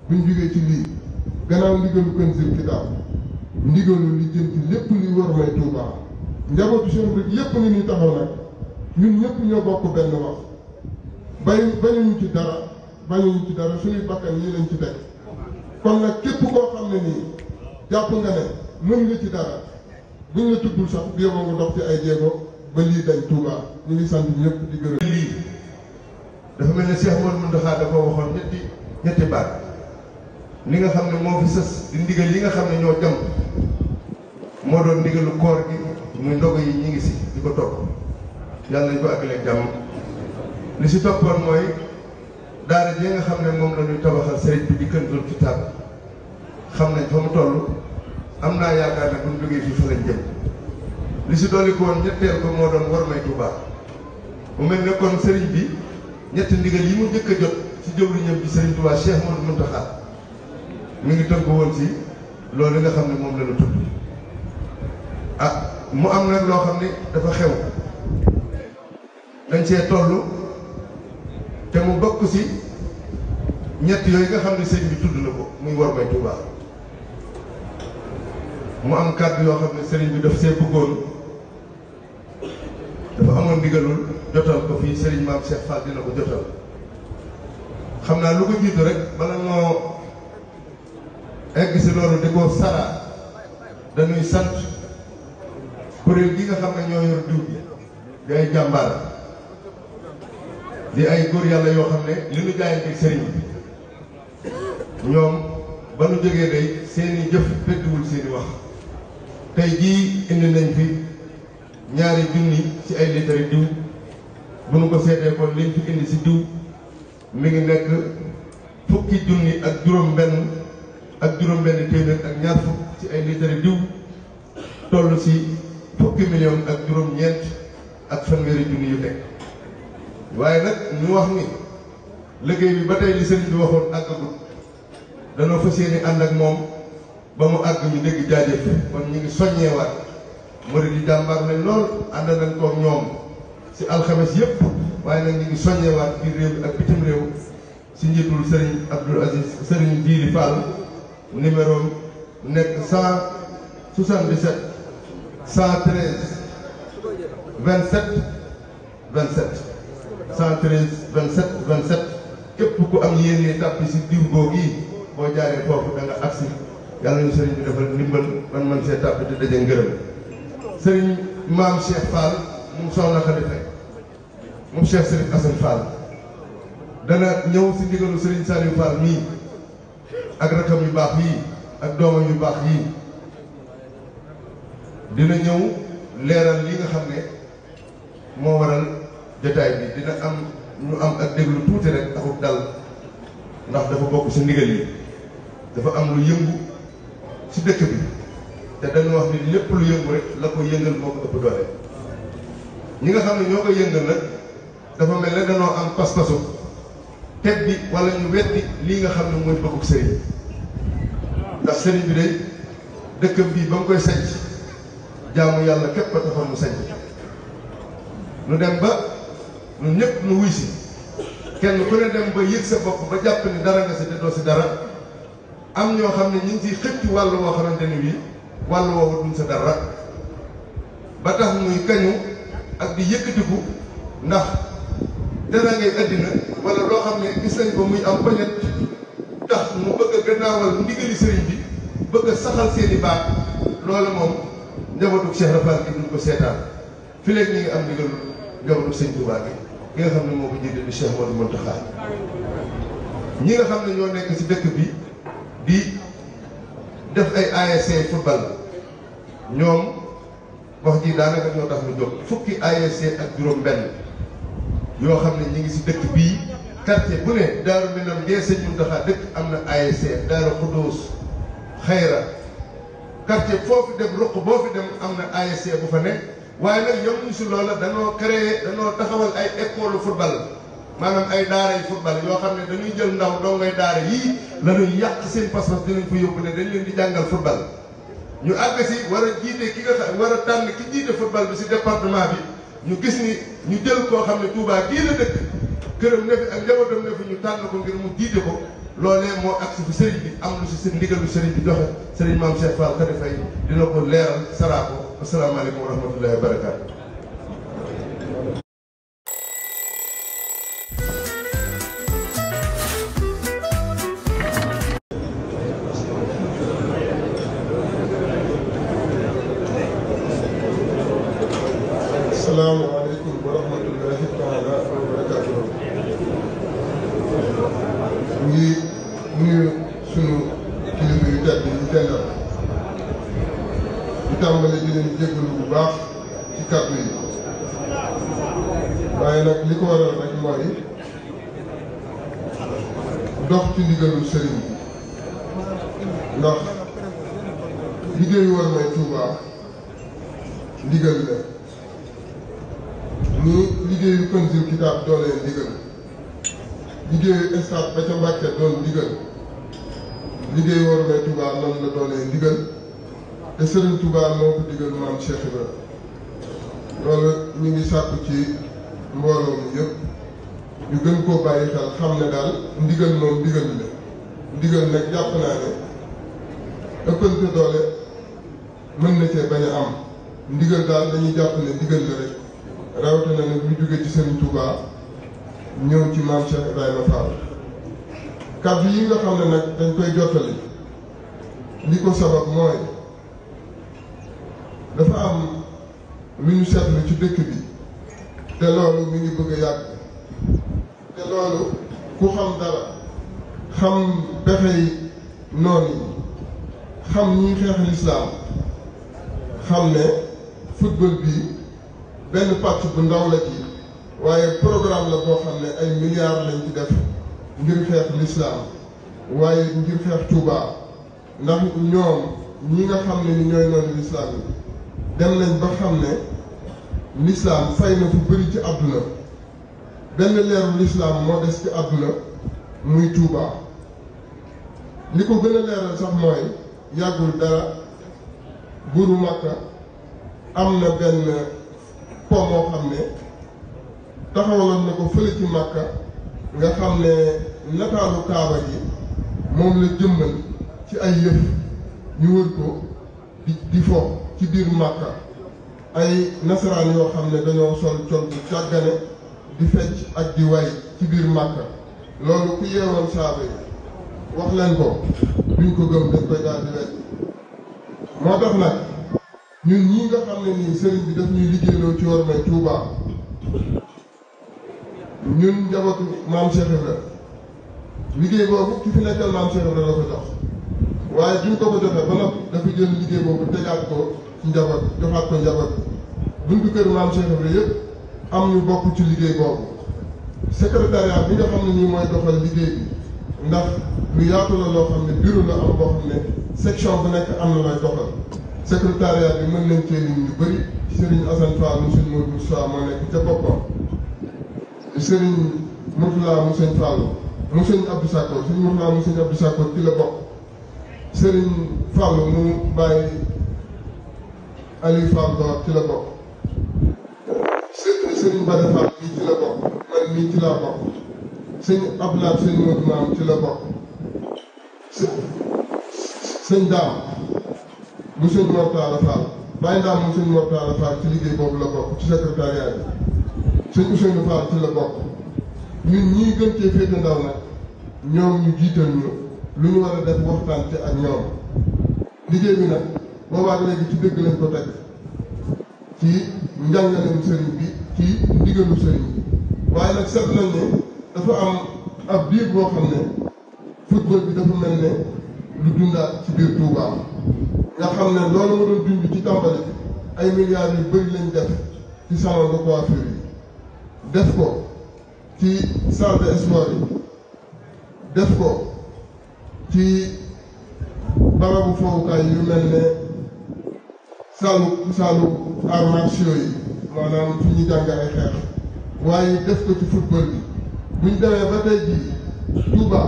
buñ jógee ci lii gannaaw ndigalu Kanzul Kitab ndigalu li jëm ci lépp li war may Touba njabootu Cheikh Ibrahima yépp ni ñuy taxaw nag ñun ñëpp ñoo bokk benn wax bañuñu ci dara suñuy bakkan yi lañ ci teg kon nag képp koo xam ne nii jàpp nga ne mën nga ci dara buñ la tuddul sax bi yow nga dox ci ay jéego ba lii dañ Touba ñu ngi sant ñëpp di gërëm. lii dafa mel ne Cheikh Mouhamadou Mountakha dafa waxoon ñetti baat li nga xam ne moo fi sës di ndigal yi nga xam ne ñoo jëm moo doon ndigalu koor gi muy ndogu yi ñi ngi si di ko topp yàlla nañ ko àggale jàmm. li si toppoon mooy daara ji nga xam ne moom la ñuy tabaxal sëriñ bi di Kanzul Kitab xam nañ fa mu toll am naa yaakaar ne bu ñu jógee fii fa lañ jëm. li si dolli ko woon ñetteel ko moo doon war may Touba mu mel ne kon sëriñ bi ñetti ndigal yi mu njëkk a jot ci jëwriñam bi sëriñ Touba Cheikh Mouhamadou Mountakha mi ngi tënk woon si loolu nga xam ne moom la ñu tudd mu am nag loo xam ne dafa xew dañ see toll te mu bokk si ñett yooyu nga xam ne sëriñ bi tudd na ko muy war may Touba mu am kàddu yoo xam ne sëriñ bi daf see bëggoon dafa amoon ndigalul jotal ko fii sëriñ Maam Cheikh Fall dina ko jotal xam naa lu ko jiitu rek bala moo egg si loolu di ko sara dañuy sant kuréel gi nga xam ne ñoo yor diw bi di ay jàmbaar di ay góor yàlla yoo xam ne li ñu jaayante sëriñ bi ñoom ba nu jógee day seeni jëf feddiwul seeni wax tey jii indi nañ fi 2 junni ci ay litre diw bu nu ko seetee kon liñ fi indi si diw mi ngi nekk 10 junni ak juróom-benn téeméer ak ñaar fukk ci ay litre diw toll si 10 million ak juróom-ñeent ak fanweeri junni yu nekk waaye nag ñu wax ni liggéey bi ba tey li sëriñ bi waxoon àggagul danoo fas yéene ànd ak moom ba mu àgg ñu dégg jaajëf kon ñu ngi soññeewaat murid yi jàmbaar nañ lool ànd nañ ko ñoom si alxames yëpp waaye nag ñu ngi soññeewaat biir réew mi ak bitim réew si njiitul Serigne Abdoul Aziz Serigne Djili Fall numéro nekk 177 113 27 27 113 27 27 képp ku am yéene tàppi si diw googu yi boo jaaree foofu da nga agsi yàlla ñu sëriñ bi defal ndimbal man see tàpp di daje ngërëm sëriñ maam Cheikh Fall moom soxna Xalifa moom Cheikh Sëriñ Assane Fall dana ñëw si ndigalu sëriñ Saliou Fall mii ak rakam yu baax yii ak doomam yu baax yii dina ñëw leeral li nga xam ne moo waral jotaay bi dina am ñu am ak déglu tuuti rek taxut dal ndax dafa bokk si ndigal yi dafa am lu yëngu ci dëkk bi te dañu wax ni lépp lu yëngu rek la ko yëngal moo ko ëpp doole ñi nga xam ne ñoo ko yëngal nag dafa mel ne dañoo am pas-pasu teg bi wala ñu weddi lii nga xam ne mooy bëggug sëriñ ndax sëriñ bi day dëkkam bii ba mu koy sanc jaamu yàlla képp ba taxoon mu sanc nu dem ba ñun ñëpp nu wuy si kenn ku ne dem ba yëg sa bopp ba jàpp ni dara nga si te doo si dara am ñoo xam ne ñu ngi ciy xëcc wàll woo xamante ni bii wàll woowu duñ sa dara ba tax muy kañu ak di yëkkatiku ndax dara ngay àddina wala loo xam ne gis nañ ko muy am poñet tax mu bëgg a gannaawal ndigali sëriñ bi bëgg a saxal seeni baat loolu moom njabootu Cheikh Rafal gi duñ ko seetaan fi léegi ñi ngi am ndigalu njabootu sëñ Touba gi ki nga xam ne moo ko jiite di Cheikh Modou Mountakha ñi nga xam ne ñoo nekk ci dëkk bi di def ay ASC football ñoom wax ji daanaka ñoo tax ñu jóg fukki ASC ak juróom-benn yoo xam ne ñi ngi ci dëkk bii quartier bu ne Daaru Minam ngee sëñ Mountakha dëkk am na ASC Daaru Xuddoos Xayra quartier foofu dem ruq boo fi dem am na ASC bu fa nekk waaye nag ñoom ñu si loola danoo taxawal ay école football maanaam ay daara yi football yoo xam ne dañuy jël ndaw dongay daara yii la ñuy yàq seen pas-pas dinañ ko yóbbu ne dañ leen di jàngal football ñu àgg si war a jiite ki nga xam war a tànn ki jiite football bi si département bi ñu gis ni ñu jël koo xam ne Touba kii la dëkk këram ne fi ak njabootam ne fi ñu tànn ko ngir mu jiite ko loolee moo agsi fi sëriñ bi am lu si seen ndigalu sëriñ bi joxe sëriñ maam Cheikh Fall Khady Faye dina ko leeral saraa ko asalaamaaleykum wa rahmatullahi wa barakaatu. asalaamaaleykum wa rahmatullahi taala wa barakaatu. ngi nuyu sunu kilifa yu tedd yi dendal di tàmbale di leen jégalu bu baax ci kàddu yi waaye nag li ko waral rek mooy dox ci ndigalu sëriñ bi ndax liggéeyu war may Touba ndigal la ni liggéeyu Kanzul Kitab doolee ndigal liggéeyu stade ba ca Mbàkke doon ndigal liggéeyu war may Touba noonu la doolee ndigal te Serigne Touba moo ko digal maam Cheikh Ibra loolu ñu ngi sàkku ci mbooloo mi yëpp ñu gën koo bàyyi xel xam ne daal ndigal moom ndigal la ndigal nag jàpp naa ne ëppante doole mën na cee bañ a am ndigal daal dañuy jàpp ne ndigal la rek rawatina nag lu jóge ci Serigne Touba ñëw ci maam Cheikh Ibrahima Fall kàddu yi nga xam ne nag dañ koy jottali li ko sabab mooy dafa am lu ñu seetlu ci dëkk bi te loolu mi ngi bëgg a yàgg te loolu ku xam dara xam pexey noon yi xam ñi xeex lislaam xam ne football bi benn pàcc bu ndaw la ci waaye programme la boo xam ne ay milliards lañ ci def ngir xeex lislaam waaye ngir xeex Touba ndax ñoom ñi nga xam ne ni ñooy noonu lislaam yi dem nañ ba xam ne lislaam fay na fu bëri ci àdduna benn leeru lislaam moo des ci àdduna muy Touba li ko gën a leeral sax mooy yàggul dara buuru Makka am na benn po moo xam ne taxawaloon na ko fële ci Makka nga xam ne nataalu Kaaba gi moom la jëmmal ci ay yëf ñu wër ko di fo ci biir Makka ay nasaraan yoo xam ne dañoo sol col bu càggane di fecc ak di way ci biir Makka loolu ku yeewoon saaba yi wax leen ko duñ ko gëm dañ koy daal di wet moo tax nag ñun ñii nga xam ne nii sëriñ bi daf ñuy liggéeyloo ci war may Touba ñun njabootu maam Cheikh Ibra liggéey boobu ki fi nekkal maam Cheikh Ibra la ko jox waaye duñ ko joxee ba noppi dafa jël liggéey boobu tegaat ko ci njaboot joxaat ko njaboot buntu kër maam Cheikh Ibra yëpp am ñu bokk ci liggéey boobu secrétariat bi nga xam ne nii mooy doxal liggéey bi ndax lu yaatu la loo xam ne bureau la am boo xam ne section bu nekk am na lay doxal secrétariat bi mën nañ cee lim ñu bëri Serigne Assane Fall mu sëñ Modou Moussa moo nekk ca boppam Serigne Mourtala mu sëñ Fall mu sëñ Abdou Sakko Serigne Mourtala mu sëñ Abdou Sakko ci la bokk Serigne Fall mu bàyyi Aliou Fall Dor ci la bokk Serigne Bada Fall mii ci la bokk man mii ci laa bokk sëñ Abdoulaye sëñ Modou Maam ci la bokk sëñ Daam mu sëñ Mortala Fall bàyyi Daam mu sëñ Mortala Fall ci liggéey boobu la bokk ci secrétariat bi sëñ Ousseynou Fall ci la bokk ñun ñii gën cee féete ndaw nag ñoom ñu jiital ñu lu ñu war a def waxtaan ci ak ñoom liggéey bi nag boobaak léegi ci dëgg lañ ko teg ci njàngaleem sëriñ bi ci ndigalu sëriñ bi waaye nag seet nañ ne dafa am ab biir boo xam ne football bi dafa mel ne lu dundaat ci biir Touba nga xam ne loolu ma doon dund ci tàmbali bi ay milliards yu bëri lañ def ci salon de coiffure yi def ko ci salle de sport yi def ko ci barabu fowukaay yu mel ne saalu arts martiaux yi maanaam fi ñu jàng ay xeex waaye def ko ci football bi buñ demee ba tey jii Touba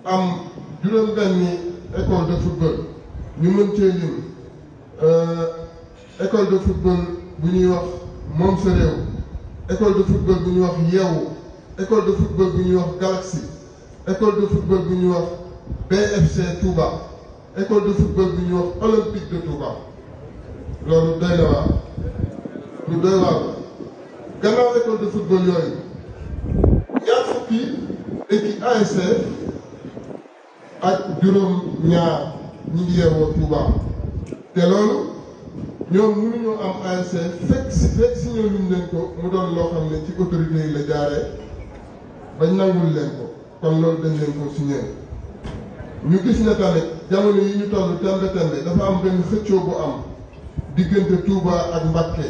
am juróom-benni école de football ñu mën cee lim école de football bu ñuy wax moom sa réew école de football bu ñuy wax yeewu école de football bu ñuy wax Galaxy école de football bu ñuy wax BFC Touba école de football bu ñuy wax Olympique de Touba loolu doy na waar lu doy waar gannaaw école de football yooyu ñaar fukki équipe ASC ak juróom-ñaar ñi ngi yeewoo Touba te loolu ñoom mënuñoo am ASC fekk signé luñ leen ko mu doon loo xam ne ci autorité yi la jaaree bañ nangul leen ko kon loolu dañ leen ko signé ñu gis ne tamit jamono yi ñu toll tembe dafa am benn xëccoo bu am diggante Touba ak Mbacké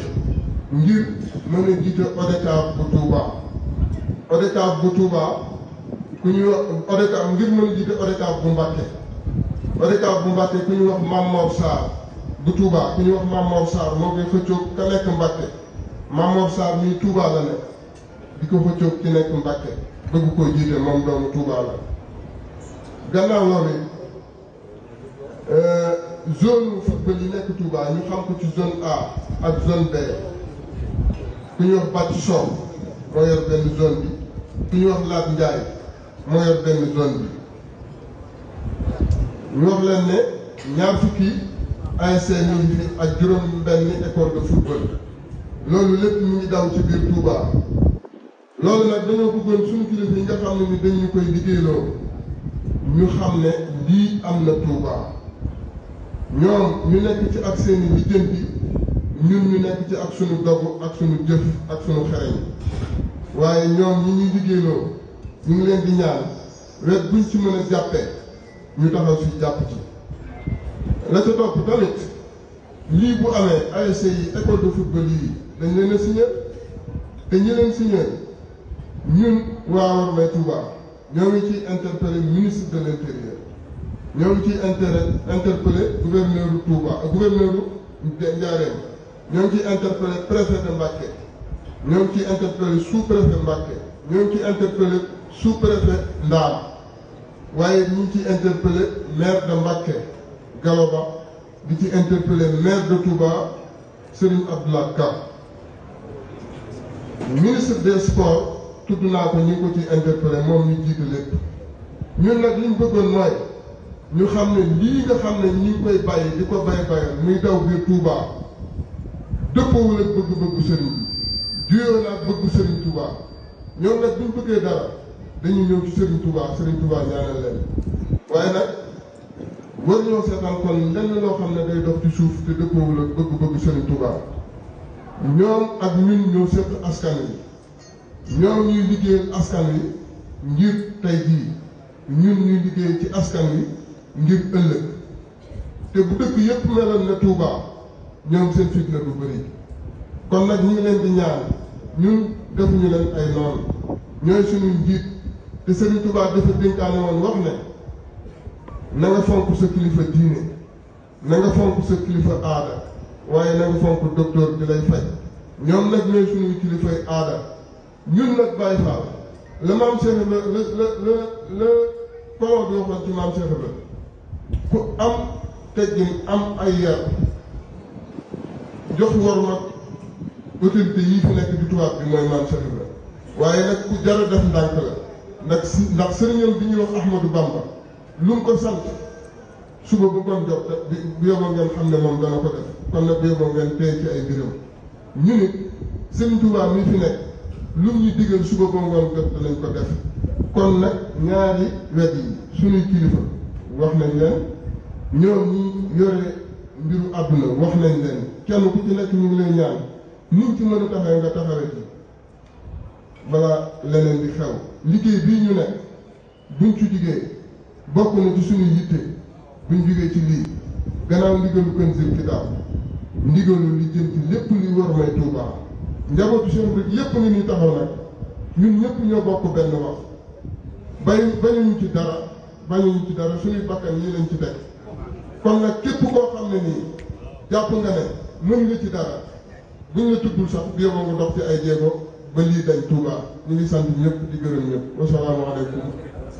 ngir mën a jiite ODCAV bu Touba ODCAV bu Touba ku ñuy wax ODCAV ngir mën a jiite ODCAV bu Mbacké ODCAV bu Mbacké ku ñuy wax Mamor Sarr bu Touba ku ñuy wax Mamor Sarr moo koy xëccoo ka nekk Mbacké Mamor Sarr mii Touba la nekk di ko xëccoo ci nekk Mbacké bëgg koo jiite moom doomu Touba la gannaaw loolu zone football yi nekk Touba ñu xam ko ci zone A ak zone B ku ñuy wax Bàcc Sow moo yor benn zone bi ku ñuy wax Laat Ndiaye moo yor benn zone bi ñu wax leen ne ñaar fukki ASC mi ngi fi ak juróom benn école de football loolu lépp mu ngi daw ci biir Touba loolu nag dañoo bëggoon suñu kilifa yi nga xam ne ni dañu koy liggéeyloo ñu xam ne lii am na Touba ñoom ñu nekk ci ak seeni lijjanti ñun ñu nekk ci ak suñu dogu ak suñu jëf ak suñu xereñ waaye ñoom ñi ñuy liggéeyloo ñu ngi leen di ñaan wet buñ ci mën a jàppee ñu taxaw si jàpp ci la ca topp tamit lii bu amee ASC yi école de football yi dañ leen a signé te ñi leen signé ñun waa Wormay Touba ñoo ngi ciy interpellé ministre de l'intérieur ñoo ngi ciy interpellé gouverneur Touba gouverneur Ndiarème ñoo ngi ciy interpellé préfet de Mbacké ñoo ngi ciy interpellé sous-préfet Mbacké ñoo ngi ciy interpellé sous-préfet Ndam waaye ñu ngi ciy interpellé maire de Mbacké Galoba di ci interpellé maire de Touba Serigne Abdoulaye Ka ministre des sports tudd naa ko ñu ngi ko ci interpellé moom ñu jiite lépp ñun nag li ñu bëggoon mooy ñu xam ne lii nga xam ne ñu ngi koy bàyyi di ko bayal muy daw biir Touba dëppoowul ak bëgg-bëggu Serigne bi juyoo na ak bëggu Serigne Touba ñoom nag buñ bëggee dara dañuy ñëw ci Serigne Touba ñaanal leen waaye nag war ñoo seetaan kon lenn loo xam ne day dox ci suuf te dëppoowul ak bëgg-bëggu Serigne Touba ñoom ak ñun ñoo seq askan wi ñoom ñuy liggéeyal askan wi ngir tey jii ñun ñuy liggéey ci askan wi ngir ëllëg te bu dëkk yépp meloon na Touba ñoom seen fitna du bëri kon nag ñu ngi leen di ñaan ñun defuñu leen ay noonu ñooy suñu njiit te Serigne Touba dafa dénkaane woon wax ne na nga fonk sa kilifa diine na nga fonk sa kilifa aada waaye na nga fonk docteur bi lay faj ñoom nag ñooy suñuy kilifay aada ñun nag Baye Fall la maam Cheikh la Kolo bi waxoon ci maam Cheikh la ku am teggin am ay yar jox war mag autorité yii fi nekk di tubaab bi mooy maam Cheikh la waaye nag ku jar a def ndànk la ndax sëriñam bi ñuy wax Ahmadou Bamba lu mu ko sant suba bu ngoon jot bu yóbboo ngeen xam ne moom dana ko def kon nag bu yóbboo ngeen tey ci ay mbiram ñu nit Sëriñ Tuubaa mi fi nekk lu ñu digal suba ba ngoon jot danañ ko def kon nag ñaari wet yi suñuy kilifa wax nañ leen ñoom ñi yore mbiru àdduna wax nañ leen kenn ku ci nekk ñu ngi lay ñaan niñ ci mën a taxawee nga taxawee ci balaa leneen di xew liggéey bii ñu nekk buñ ci jugee bokk na ci suñuy yitte buñ jugee ci lii gannaaw ndigalu Kanzul Kitab ndigalu li jëm ci lépp li Wormay Touba njabootu Cheikh rek yépp ngi nii taxaw nag ñun ñëpp ñoo bokk benn wax bañuñu ci dara suñuy bakkan yi lañ ci teg kon nag képp koo xam ne nii jàpp nga ne mën nga ci dara buñ la tuddul sax bi yóbboo nga dox ci ay jéego ba lii dañ Touba ñu ngi sant ñëpp di gërëm ñëpp wasalaamu aleykum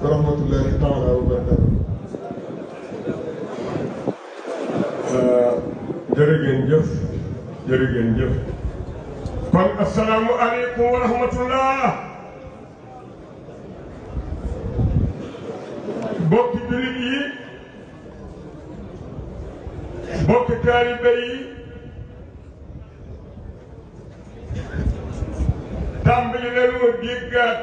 wa rahmatullahi taala wa barakatu jërë ngeen jëf kon asalaamu aleykum wa rahmatullah yi bokki taalibe yi tàmbali leen ma déggaat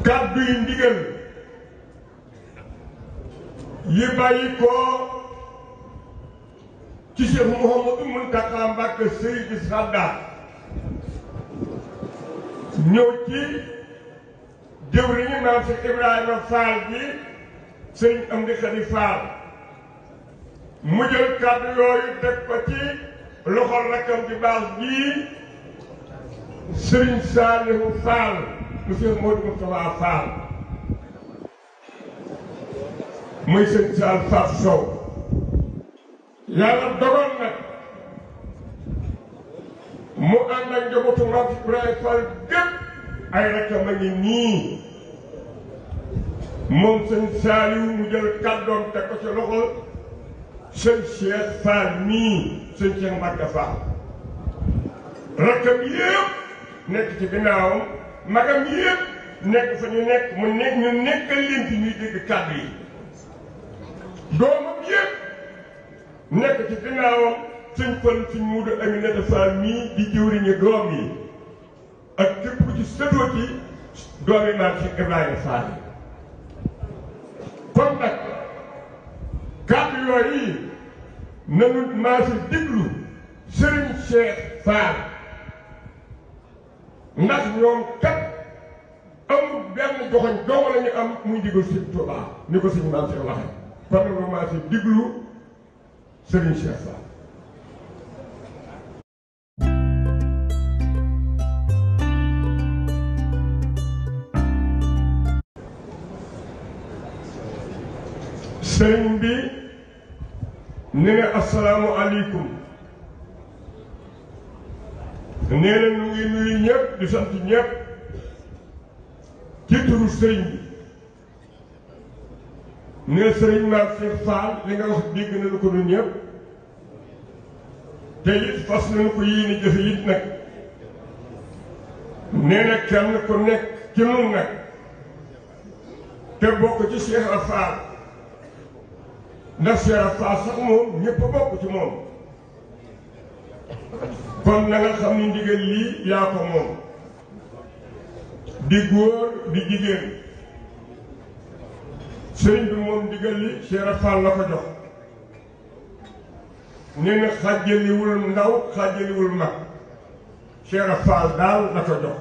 kàddu yi ndigal yi bàyyi ko ci Cheikh Mouhamadou Mountakha Mbacké Seydi Sadda ñëw ci jëwriñu maam Cheikh Ibrahima Fall bi Sëriñ Amdi Khady Fall mu jël kàddu yooyu teg ko ci loxol rakkam di baax bii Sëriñ Saliou Fall monsieur Modou Moustapha Fall muy Sëriñ Sall Fall Sow yàlla dogal nag mu ànd ak njabootu maam Ibrahima Fall gépp ay rakkam a ngi nii moom Sëriñ Saliou mu jël kàddoom teg ko ci loxo sëñ Cheikh Fall mii sëñ Cheikh Mbacke Fall rakkam yëpp nekk ci ginnaawam magam yëpp nekk fa ñu nekk mu nekk ñu nekkal leen ci ñuy dégg kàddu yi doomam yëpp nekk ci ginnaawam sëñ Fall sëñ Muudu Aminata Fall mii di jëwriñu doom yi ak képp ku ci sëtoo ci doomi maam Cheikh Ibrahima Fall kon nag kàddu yooyu nanu maa si diglu Serigne Cheikh Fall ndax ñoom kat amul benn joxoñ dong la ñu am muy digal Serigne Touba ni ko Serigne Maam Cheikh waxee kon nag maa si diglu Serigne Cheikh Fall. Sëriñ bi nee na asalaamu aleykum nee na ñu ngi nuyu ñëpp di sant ñëpp ci turu sëriñ bi nee sëriñ Maam Cheikh Fall li nga wax dégg nañu ko ñun ñëpp te it fas nañu ko yéene jëfe it nag nee na kenn ku nekk ci nun nag te bokk ci Cheikh Fall ndax Cheikh Fall sax moom ñëpp a bokk ci moom kon na nga xam ni ndigal lii yaa ko moom di góor di jigéen sëriñ bi moom ndigal li Cheikh Fall la ko jox nee na xàjjaliwul ndaw xàjjaliwul mag Cheikh Fall daal la ko jox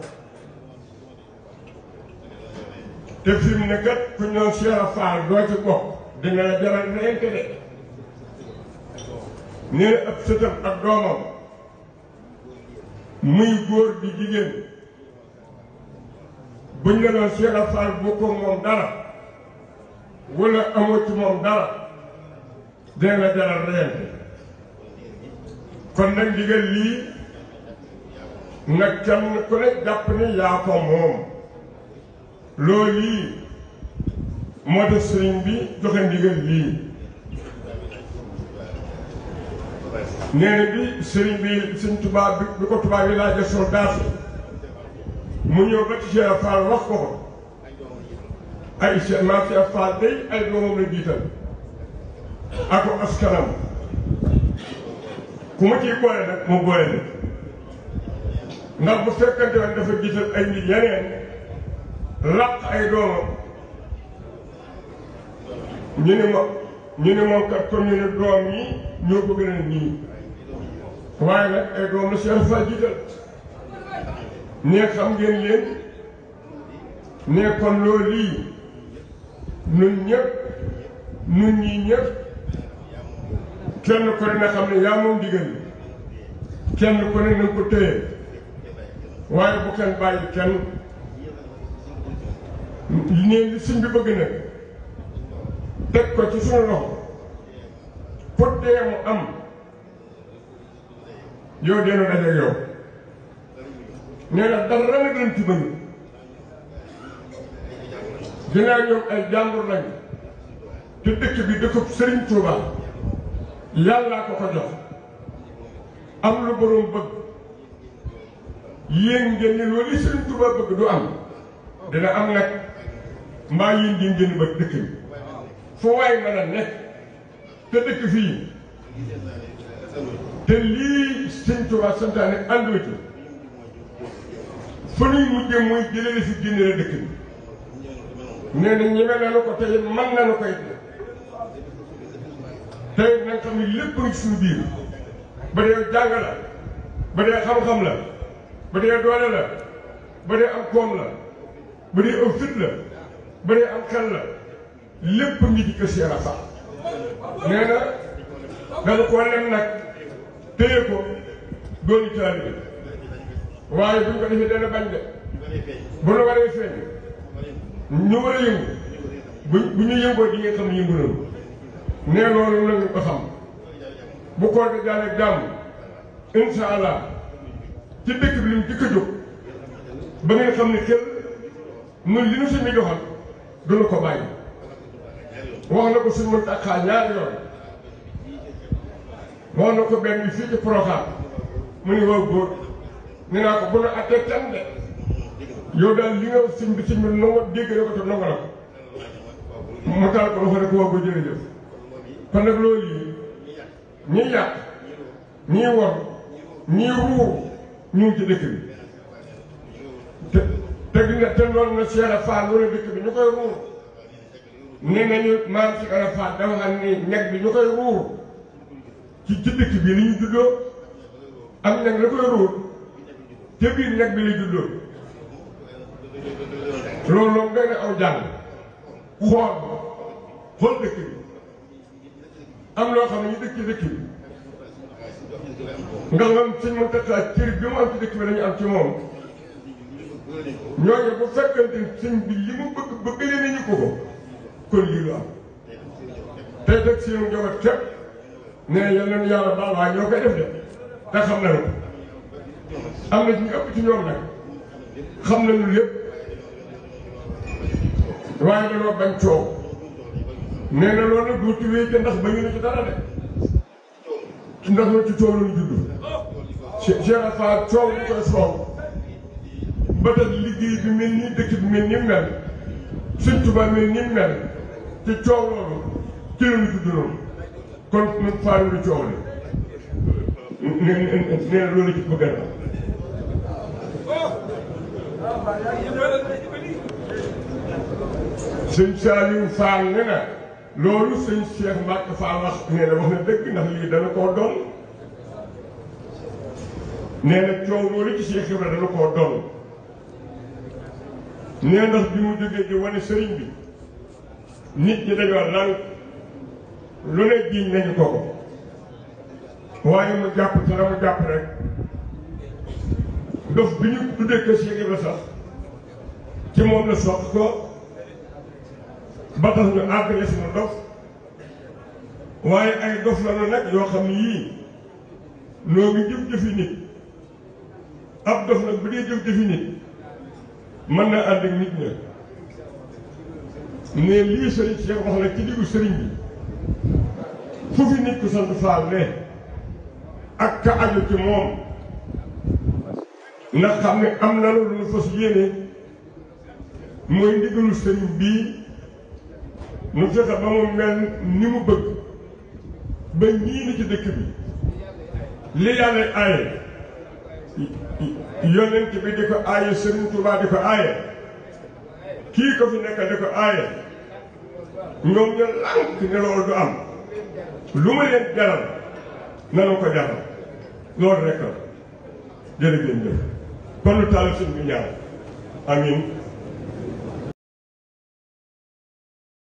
te fi mu ne kat ku ñoom Cheikh Fall doo ci bokk dina la jaral reyante de nee na ab sëtam ak doomam muy góor di jigéen buñ la doon Cheikh Fall bokkoo moom dara wala amoo ci moom dara dina la jaral reyante kon nag ndigal lii nag kenn ku ne jàpp ni yaa ko moom loolu lii moo tax sëriñ bi joxe ndigal lii nee na bi sëriñ bi sëriñ tubaab bi ko tubaab yi laaj soldat mu ñëw ba ci Cheikh Fall wax ko ko ay Maam Cheikh Fall day ay doomam la jiital ako askanam ku ma ciy boole nag mu boole nag ndax bu fekkante woon dafa jiital ay nit yeneen làq ay doomam ñu ne moom kat kon ñu ne doom yi ñoo ko gën a nii waaye nag ay doom la Cheikh Fall jiital nee xam ngeen leen nee kon loolu lii nun ñëpp nun ñii ñëpp kenn ku ne na xam ne yaa moom digal kenn ku ne na ko téye waaye bu kenn bàyyi kenn nee li sëñ bi bëgg na teg ko ci suñu loxo pour dee mu am yow dee nu daje yow nee na dara nag lañ ci bëgg dinaa ñoom ay jàmbur lañ te dëkk bi dëkkub Serigne Touba yàllaa ko ko jox am lu borom bëgg yéen ngeen ne loolu Sëriñ Tuubaa bëgg du am dina am nag mbaa yéen ngeen génn ba dëkk bi fu waay mën a nekk te dëkk fii te lii Sëriñ Tuubaa santaane àndoo ci fa nuy mujjee mooy jëlee la fi génne la dëkk bi nee na ñeme nañu ko tey man nañu koy tey nag xam ne lépp ngi suñu biir ba dee jàng la ba dee xam-xam la ba dee doole la ba dee am koom la ba dee aw fit la ba dee am xel la lépp ngi ci kër Cheikh Fall nee na dañu ko lem nag téye ko dooni taalibe waaye buñ ko defee dana bañ de bu nu waree feeñ ñu war a yëngu bu ñu yëngoo di nga xam ne yëngu nañu nee loolu nañu ko xam bu koor gi jàllee jàmm incha allah ci dëkk bi li mu jëkk a jóg ba ngeen xam ne kenn ñun li ñu suñu joxal duñu ko bàyyi wax na ko suñu mën ak xaar ñaari yoon wax na ko benn bi fii ci Porokhane mu ni waaw góor nee naa ko bu nu attee kenn de yow daal li nga sëñ bi nangu dégg na ko te nangu na ko mu taal ko dafa ne ko waaw ba jërëjëf kon nag loolu yi ñiy yàq ñiy wor ñiy ruur ñu ngi ci dëkk bi te te loolu na Cheikh Fall loolu dëkk bi ñu koy ruur nee nañu maam si Cheikh Fall dafa xam ni ñeg bi ñu koy ruur ci dëkk bi li ñu juddoo am ñeg la koy ruur te biir ñeg bi la juddoo loolu moom day na aw jàng xool dëkk bi am loo xam ne ñu dëkk ci dëkk bi nga xam sëñ Mountakha cër bi mu am ci dëkk bi dañu am ci moom ñooñu bu fekkante sëñ bi li mu bëgg nañu ko kon lii lu am tey teg seen njaboot képp ne yal nañu yàlla baal waaye ñoo koy def de te xam nañu ko am na ci ñu ëpp ci ñoom nag xam nañu lépp waaye dañoo bañ coow nee na loolu nag dootu wéy ndax bañu na ci dara de ndax loolu ci coow la ñu judd Cheikh Fall coow ñu koy soow ba tax liggéey bi mel nii dëkk bi mel ni mel Sëñ Tuubaa mel ni mel ci coow loolu ci la ñu judd noonu kon ñun Fall lu coow li nee na loolu ci bëgg a sëñ Saliou Fall ne na loolu sëñ Cheikh Mbacke Fall wax nee na wax na dëgg ndax lii dana koo doon nee na coow loolu ci Cheikh Ibra dana koo doon nee ndax bi mu jógee di wane sëriñ bi nit ñi dañoo lan lu ne jiiñ nañu ko waaye mu jàpp te la mu jàpp rek dof bi ñu tuddee ko Cheikh Ibra sax ci moom la soq ko ba tax ñu àggale suma dof waaye ay dof la na nag yoo xam ne yii noo ngi jëf-jëfi nit ab dof nag bu dee jëf-jëfi nit mën naa ànd ak nit ña ne lii sëriñ Cheikh wax na ci diggu sëriñ bi fu fi nit ku sant Faal ne ak ka aju ci moom ndax xam ne am na loolu nu fas yéene mooy ndigalu sëriñ bii nu fexe ba mu mel ni mu bëgg ba ñii ni ci dëkk bi li yàlla aaye yonent bi di ko aaye Sëriñ Tuubaa di ko aaye kii ko fi nekk di ko aaye ñoom ñu lànk ne loolu du am lu ma leen jaral nanu ko jaral loolu rekk la jërëjëf kon lu taal suñ bi ñaan amiin